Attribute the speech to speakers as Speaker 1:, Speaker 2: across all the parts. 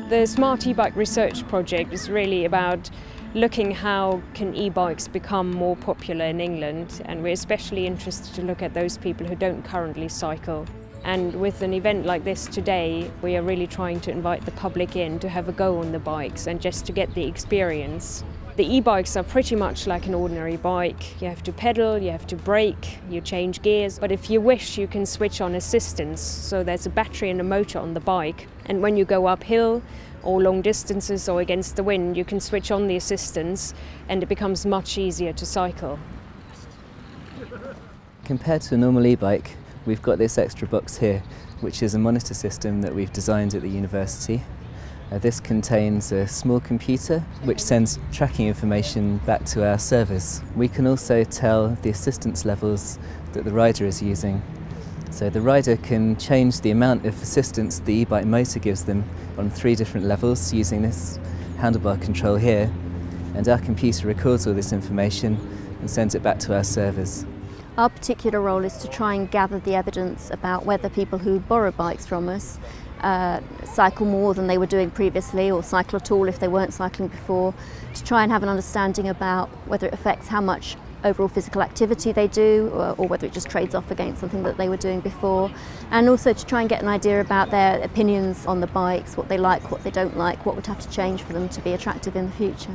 Speaker 1: The Smart E-Bike Research Project is really about looking how can e-bikes become more popular in England, and we're especially interested to look at those people who don't currently cycle. And with an event like this today, we are really trying to invite the public in to have a go on the bikes and just to get the experience. The e-bikes are pretty much like an ordinary bike. You have to pedal, you have to brake, you change gears. But if you wish, you can switch on assistance. So there's a battery and a motor on the bike. And when you go uphill or long distances or against the wind, you can switch on the assistance and it becomes much easier to cycle.
Speaker 2: Compared to a normal e-bike, we've got this extra box here, which is a monitor system that we've designed at the university. This contains a small computer which sends tracking information back to our servers. We can also tell the assistance levels that the rider is using. So the rider can change the amount of assistance the e-bike motor gives them on 3 different levels using this handlebar control here, and our computer records all this information and sends it back to our servers.
Speaker 3: Our particular role is to try and gather the evidence about whether people who borrow bikes from us cycle more than they were doing previously, or cycle at all if they weren't cycling before, to try and have an understanding about whether it affects how much overall physical activity they do, or whether it just trades off against something that they were doing before, and also to try and get an idea about their opinions on the bikes, what they like, what they don't like, what would have to change for them to be attractive in the future.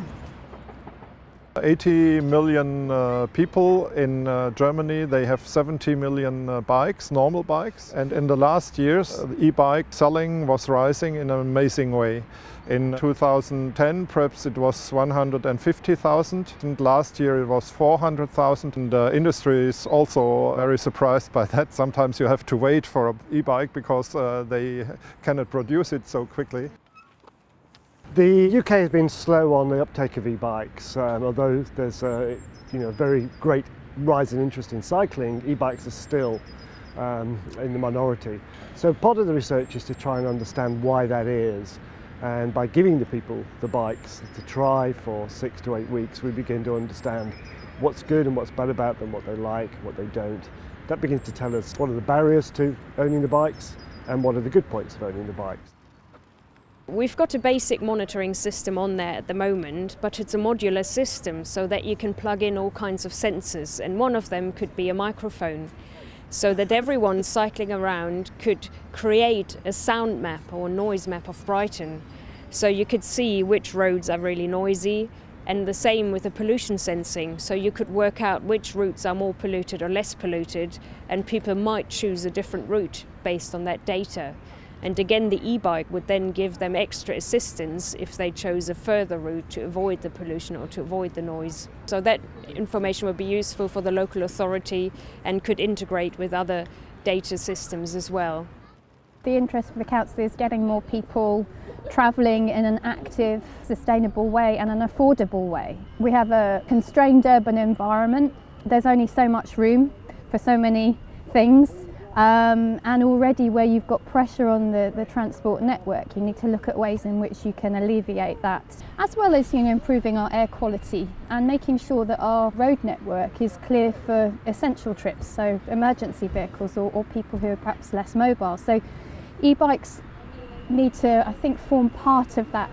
Speaker 4: 80 million people in Germany, they have 70 million bikes, normal bikes. And in the last years, e-bike selling was rising in an amazing way. In 2010, perhaps it was 150,000, and last year it was 400,000. And the industry is also very surprised by that. Sometimes you have to wait for an e-bike because they cannot produce it so quickly.
Speaker 5: The UK has been slow on the uptake of e-bikes, although there's a very great rise in interest in cycling. E-bikes are still in the minority. So part of the research is to try and understand why that is, and by giving the people the bikes to try for 6 to 8 weeks, we begin to understand what's good and what's bad about them, what they like, what they don't. That begins to tell us what are the barriers to owning the bikes and what are the good points of owning the bikes.
Speaker 1: We've got a basic monitoring system on there at the moment, but it's a modular system so that you can plug in all kinds of sensors, and one of them could be a microphone, so that everyone cycling around could create a sound map or noise map of Brighton. So you could see which roads are really noisy, and the same with the pollution sensing, so you could work out which routes are more polluted or less polluted, and people might choose a different route based on that data. And again, the e-bike would then give them extra assistance if they chose a further route to avoid the pollution or to avoid the noise. So that information would be useful for the local authority and could integrate with other data systems as well.
Speaker 6: The interest for the council is getting more people travelling in an active, sustainable way and an affordable way. We have a constrained urban environment. There's only so much room for so many things. And already where you've got pressure on the transport network, you need to look at ways in which you can alleviate that, as well as improving our air quality and making sure that our road network is clear for essential trips, so emergency vehicles or people who are perhaps less mobile. So e-bikes need to, I think, form part of that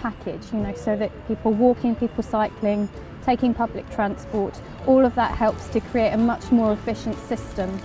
Speaker 6: package, so that people walking, people cycling, taking public transport, all of that helps to create a much more efficient system.